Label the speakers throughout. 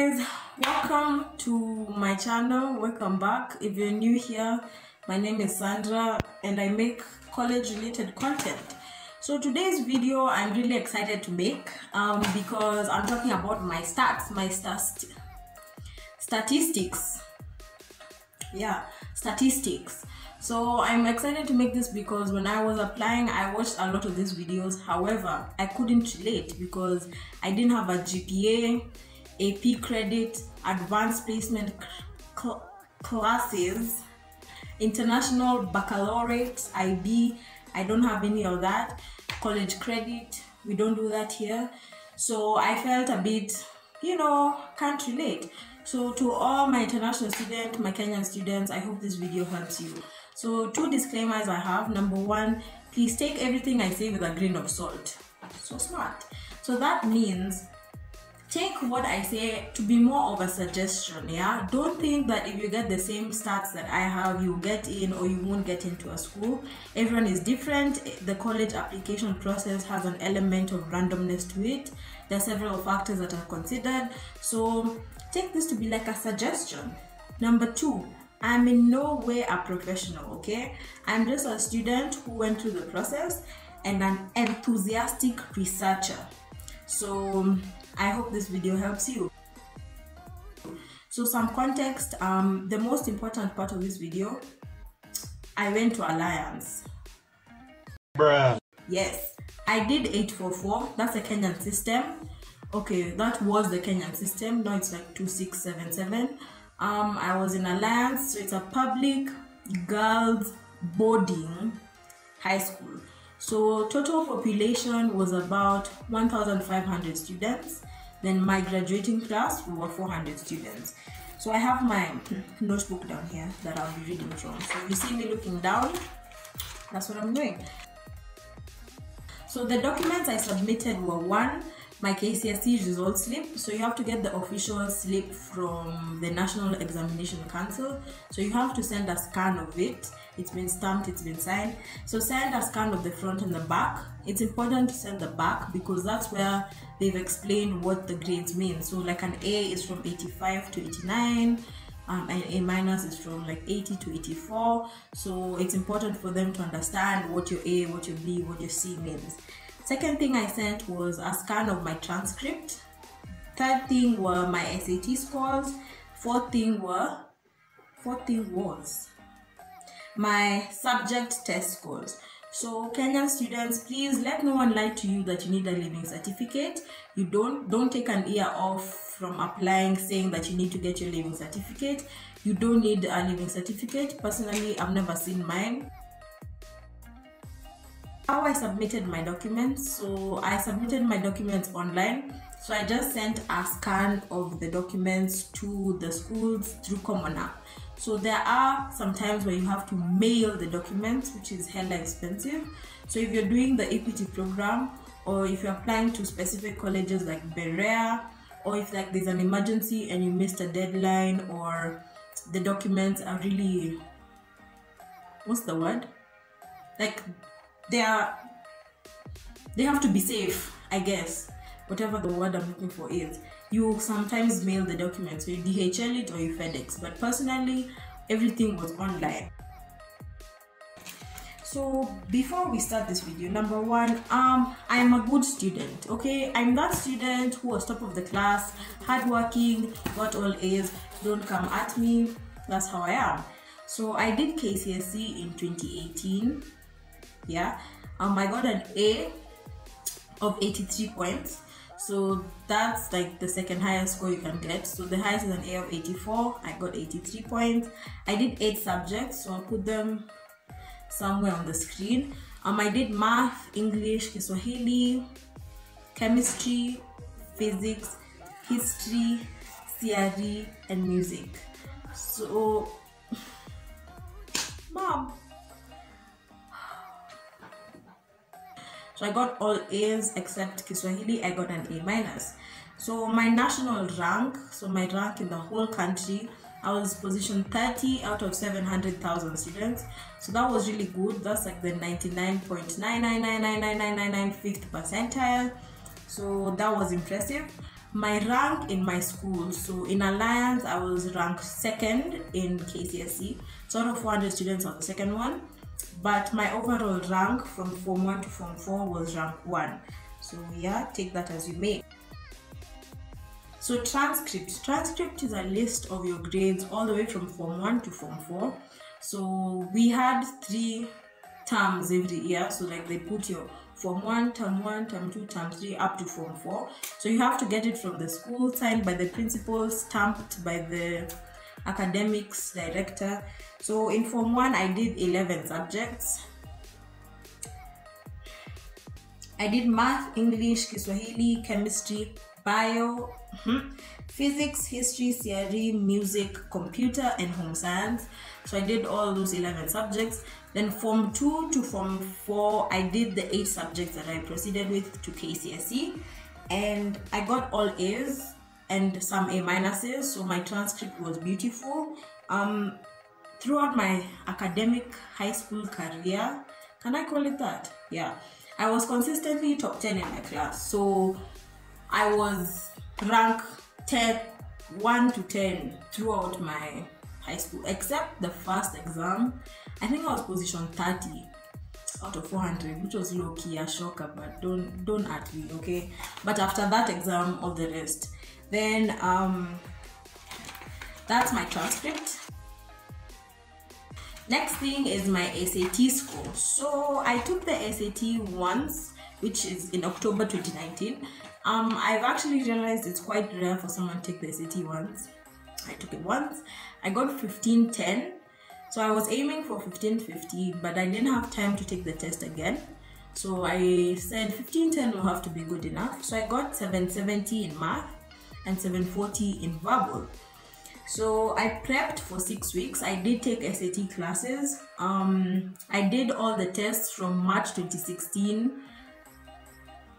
Speaker 1: guys, welcome to my channel. Welcome back. If you're new here, my name is Sandra and I make college related content. So today's video I'm really excited to make because I'm talking about my stats, statistics. Yeah, statistics. So I'm excited to make this because when I was applying, I watched a lot of these videos. However, I couldn't relate because I didn't have a GPA, AP credit, advanced placement classes, international baccalaureate, IB. I don't have any of that. College credit, we don't do that here. So I felt a bit, can't relate. So to all my international students, my Kenyan students, I hope this video helps you. So 2 disclaimers I have. Number 1, please take everything I say with a grain of salt. So smart. So that means take what I say to be more of a suggestion, yeah? Don't think that if you get the same stats that I have, you get in or you won't get into a school. Everyone is different. The college application process has an element of randomness to it. There are several factors that are considered. So take this to be like a suggestion. Number 2, I'm in no way a professional, okay? I'm just a student who went through the process and an enthusiastic researcher. So I hope this video helps you. So some context, the most important part of this video, I went to Alliance.
Speaker 2: Bruh.
Speaker 1: Yes, I did 844, that's the Kenyan system. Okay, that was the Kenyan system, now it's like 2677. I was in Alliance, so it's a public girls boarding high school. So total population was about 1,500 students. Then my graduating class, we were 400 students. So I have my notebook down here that I'll be reading from. So if you see me looking down, that's what I'm doing. So the documents I submitted were 1, my KCSE result slip. So you have to get the official slip from the National Examination Council. So you have to send a scan of it. It's been stamped, it's been signed. So send a scan of the front and the back. It's important to send the back because that's where they've explained what the grades mean. So like an A is from 85 to 89. And A minus is from like 80 to 84. So it's important for them to understand what your A, what your B, what your C means. Second thing I sent was a scan of my transcript. Third thing were my SAT scores. Fourth thing was my subject test scores. So Kenyan students, please let no one lie to you that you need a leaving certificate. You don't take an ear off from applying saying that you need to get your leaving certificate. You don't need a leaving certificate. Personally, I've never seen mine. How I submitted my documents. So I submitted my documents online. So I just sent a scan of the documents to the schools through Common App. So there are some times where you have to mail the documents, which is hella expensive. So if you're doing the APT program, or if you're applying to specific colleges like Berea, or if like there's an emergency and you missed a deadline, or the documents are really, what's the word? Like they have to be safe, I guess. Whatever the word I'm looking for is. You sometimes mail the documents, so you DHL it or you FedEx. But personally, everything was online. So before we start this video, number 1, I'm a good student, okay? I'm that student who was top of the class, hardworking, got all A's. Don't come at me. That's how I am. So I did KCSE in 2018. Yeah, I got an A of 83 points. So that's like the second highest score you can get. So the highest is an A of 84. I got 83 points. I did 8 subjects, so I'll put them somewhere on the screen. I did math, English, Kiswahili, chemistry, physics, history, CRE, and music. So, mom. So I got all A's except Kiswahili, I got an A minus. So my national rank, so my rank in the whole country, I was position 30 out of 700,000 students. So that was really good. That's like the 99.9999999 5th percentile. So that was impressive. my rank in my school, so in Alliance I was ranked 2nd in KCSE. So out of 400 students I was the second one, but my overall rank from Form 1 to Form 4 was rank 1. So yeah, take that as you may. So transcript is a list of your grades all the way from Form 1 to Form 4. So we had 3 terms every year, so like they put your Form 1, Term 1, Term 2, Term 3 up to Form 4. So you have to get it from the school, signed by the principal, stamped by the academics director. So in Form 1 I did 11 subjects. I did math, English, Kiswahili, chemistry, bio, physics, history, CRE, music, computer, and home science. So I did all those 11 subjects. Then Form 2 to Form 4, I did the 8 subjects that I proceeded with to KCSE, and I got all A's and some A minuses. So my transcript was beautiful. Throughout my academic high school career, can I call it that? Yeah, I was consistently top 10 in my class. So I was ranked 1 to 10 throughout my high school, except the first exam. I think I was position 30 out of 400, which was low-key a shocker, but don't at me, okay? But after that exam, all the rest. Then that's my transcript. Next thing is my SAT score. So I took the SAT once, which is in October 2019. I've actually realized it's quite rare for someone to take the SAT once. I took it once. I got 1510. So I was aiming for 1550, but I didn't have time to take the test again. So I said 1510 will have to be good enough. So I got 770 in math and 740 in verbal. So I prepped for 6 weeks. I did take SAT classes. I did all the tests from March 2016.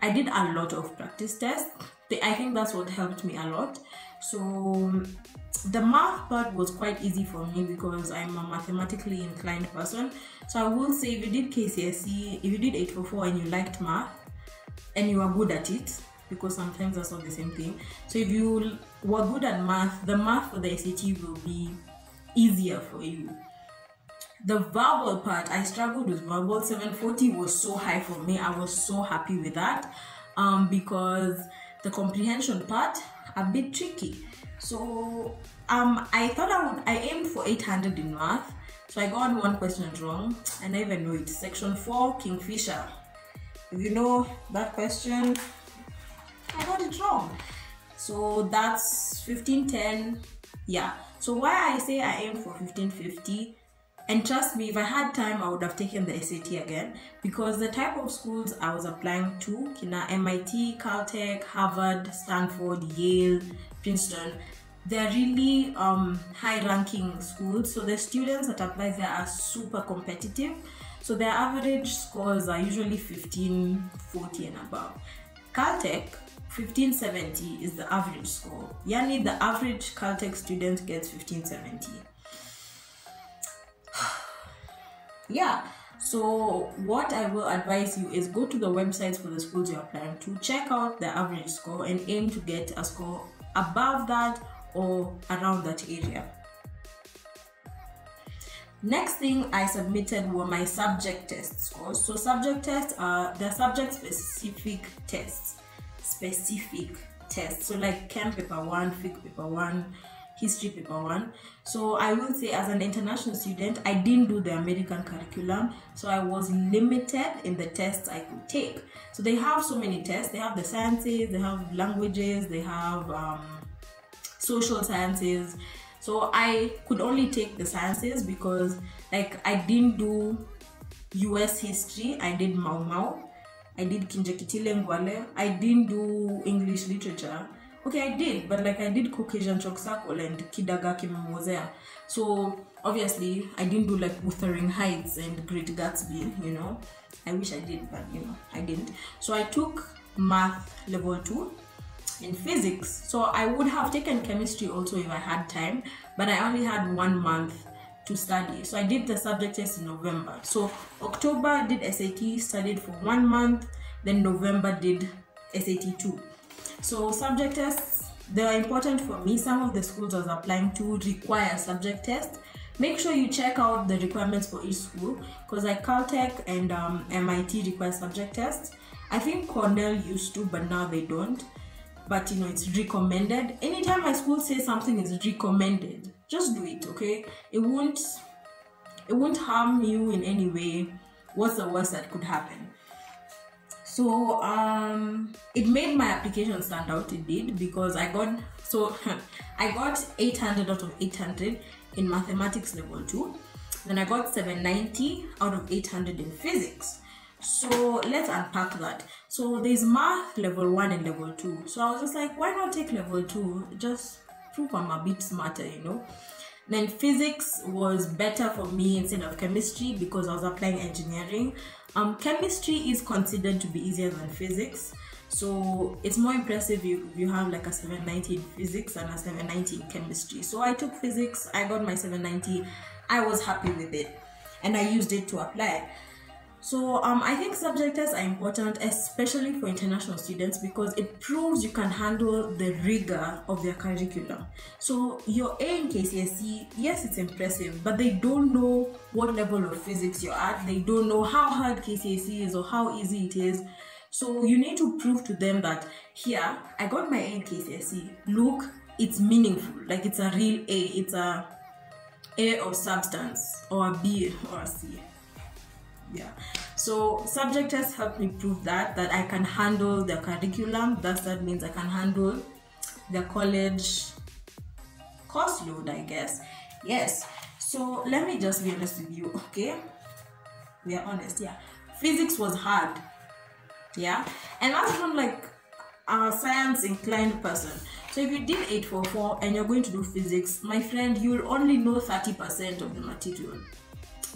Speaker 1: I did a lot of practice tests. I think that's what helped me a lot. So the math part was quite easy for me because I'm a mathematically inclined person. So I will say, if you did KCSE, if you did 844 and you liked math and you are good at it, because sometimes that's not the same thing. So if you were good at math, the math for the SAT will be easier for you. The verbal part, I struggled with verbal. 740 was so high for me. I was so happy with that because the comprehension part, a bit tricky. So I thought I aimed for 800 in math. So I got one question wrong, and I even know it. Section 4, Kingfisher. If you know that question, I got it wrong. So that's 1510. Yeah. So why I say I aimed for 1550, and trust me, if I had time, I would have taken the SAT again, because the type of schools I was applying to, kina MIT, Caltech, Harvard, Stanford, Yale, Princeton, they're really high-ranking schools. So the students that apply there are super competitive. So their average scores are usually 1540 and above. Caltech, 1570 is the average score. Yani the average Caltech student gets 1570. Yeah, so what I will advise you is go to the websites for the schools you're applying to, check out the average score and aim to get a score above that or around that area. Next thing I submitted were my subject test scores. So subject tests are the subject specific tests. So like Chem paper 1, Phys paper 1, History paper 1. So I will say, as an international student, I didn't do the American curriculum, so I was limited in the tests I could take. So they have so many tests. They have the sciences, they have languages, they have social sciences. So I could only take the sciences because like I didn't do US history, I did Mau Mau, I did Kinjekitile Ngwale, I didn't do English literature. Okay, I did, but like I did Caucasian Chalk Circle and Kidaga Kimemozea. So obviously I didn't do like Wuthering Heights and Great Gatsby, you know. I wish I did, but you know, I didn't. So I took math level 2 in physics. So I would have taken chemistry also if I had time, but I only had 1 month to study. So I did the subject test in November. So October did SAT, studied for 1 month, then November did SAT 2. So subject tests, they are important for me. Some of the schools I was applying to require subject tests. Make sure you check out the requirements for each school, because like Caltech and MIT require subject tests. I think Cornell used to, but now they don't. But you know, it's recommended. Anytime my school says something is recommended, just do it, okay? It won't harm you in any way. What's the worst that could happen? So it made my application stand out. It did, because I got 800 out of 800 in mathematics level 2. Then I got 790 out of 800 in physics. So let's unpack that. So there's math level 1 and level 2. So I was just like, why not take level 2? Just prove I'm a bit smarter, you know. Then physics was better for me instead of chemistry, because I was applying engineering. Chemistry is considered to be easier than physics. So it's more impressive if you have like a 790 in physics and a 790 in chemistry. So I took physics, I got my 790, I was happy with it, and I used it to apply. So I think subject tests are important, especially for international students, because it proves you can handle the rigor of their curriculum. So your A in KCSE, yes, it's impressive, but they don't know what level of physics you're at. They don't know how hard KCSE is or how easy it is. So you need to prove to them that, here, I got my A in KCSE. Look, it's meaningful. Like, it's a real A. It's a A of substance, or a B or a C. Yeah. So subject tests help me prove that I can handle the curriculum. That means I can handle the college course load, I guess. Yes. So let me just be honest with you, okay? We are honest, yeah. Physics was hard. Yeah, and that's from like a science inclined person. So if you did 844 and you're going to do physics, my friend, you will only know 30% of the material.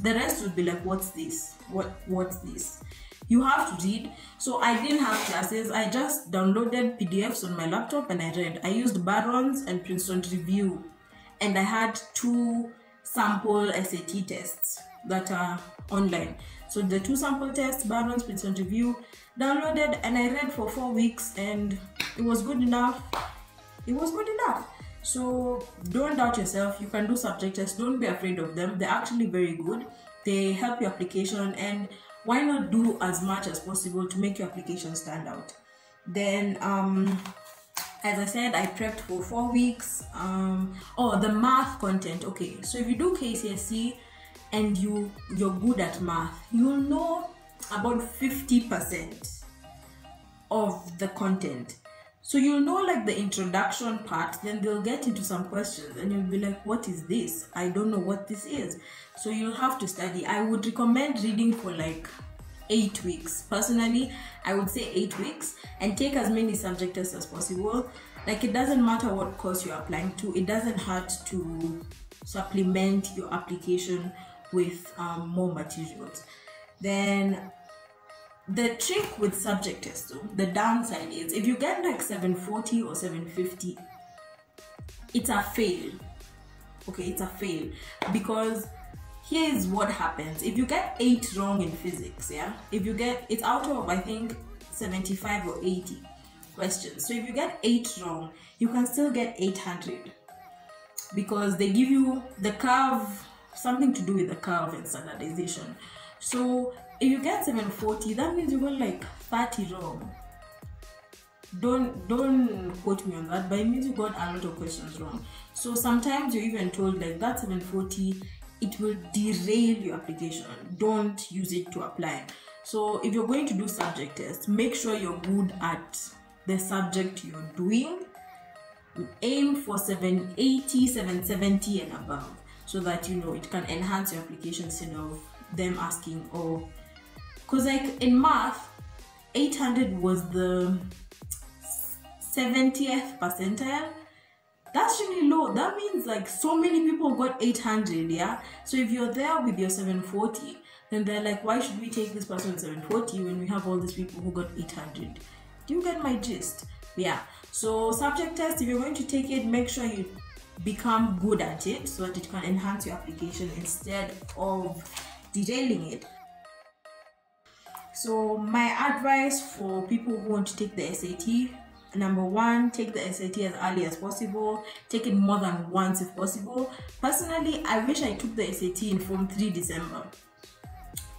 Speaker 1: The rest will be like, what's this? What's this? You have to read. So I didn't have classes. I just downloaded PDFs on my laptop and I read. I used Barron's and Princeton Review, and I had 2 sample SAT tests that are online. So the 2 sample tests, Barron's, Princeton Review, downloaded, and I read for 4 weeks, and it was good enough. It was good enough. So don't doubt yourself. You can do subject tests. Don't be afraid of them. They're actually very good. They help your application, and why not do as much as possible to make your application stand out? Then as I said, I prepped for 4 weeks. The math content. Okay, so if you do KCSE and you're good at math, you'll know about 50% of the content. So you'll know like the introduction part, then they'll get into some questions and you'll be like, what is this? I don't know what this is. So you'll have to study. I would recommend reading for like 8 weeks. Personally, I would say 8 weeks, and take as many subject tests as possible. Like, it doesn't matter what course you're applying to. It doesn't hurt to supplement your application with more materials. Then the trick with subject tests, though, the downside is if you get like 740 or 750, it's a fail. Okay, it's a fail, because here's what happens. If you get 8 wrong in physics, yeah, if you get, it's out of I think 75 or 80 questions. So if you get 8 wrong, you can still get 800, because they give you the curve, something to do with the curve and standardization. So if you get 740, that means you got like 30 wrong. Don't quote me on that, but it means you got a lot of questions wrong. So sometimes you're even told like that 740, it will derail your application. Don't use it to apply. So if you're going to do subject tests, make sure you're good at the subject you're doing. Aim for 780, 770 and above, so that you know it can enhance your application instead of them asking, oh, because like in math, 800 was the 70th percentile. That's really low. That means like so many people got 800, yeah? So if you're there with your 740, then they're like, why should we take this person with 740 when we have all these people who got 800? Do you get my gist? Yeah. So subject test, if you're going to take it, make sure you become good at it so that it can enhance your application instead of derailing it. So my advice for people who want to take the SAT, Number one, take the SAT as early as possible. Take it more than once if possible. Personally, I wish I took the SAT in Form 3 December.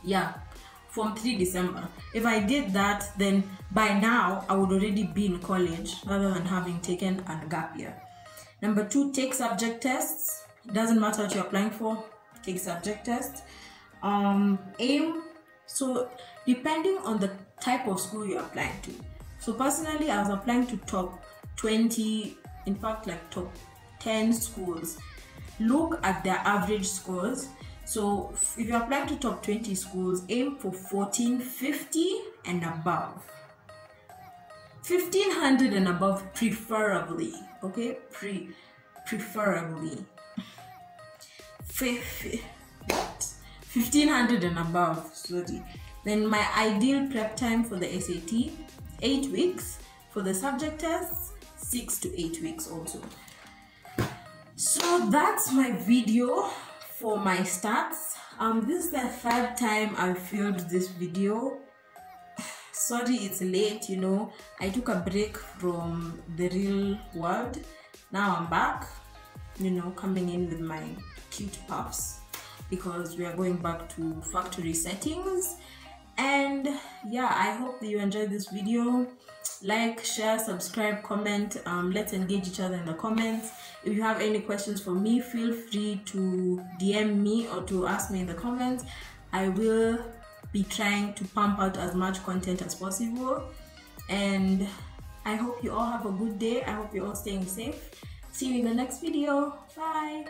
Speaker 1: Yeah, Form 3 December. If I did that, then by now I would already be in college rather than having taken a gap year. Number two, take subject tests. It doesn't matter what you're applying for, take subject tests. Aim. So depending on the type of school you're applying to. So personally, I was applying to top 20, in fact like top 10 schools. Look at their average scores. So if you're applying to top 20 schools, aim for 1450 and above. 1500 and above preferably, okay? Preferably. 1500 and above, sorry. Then my ideal prep time for the SAT, 8 weeks. For the subject tests, 6 to 8 weeks also. So that's my video for my stats. This is the third time I've filmed this video. Sorry it's late, you know. I took a break from the real world. Now I'm back, you know, coming in with my cute puffs because we are going back to factory settings. And yeah, I hope that you enjoyed this video. Like, share, subscribe, comment. Let's engage each other in the comments. If you have any questions for me, feel free to DM me or to ask me in the comments. I will be trying to pump out as much content as possible. And I hope you all have a good day. I hope you're all staying safe. See you in the next video. Bye.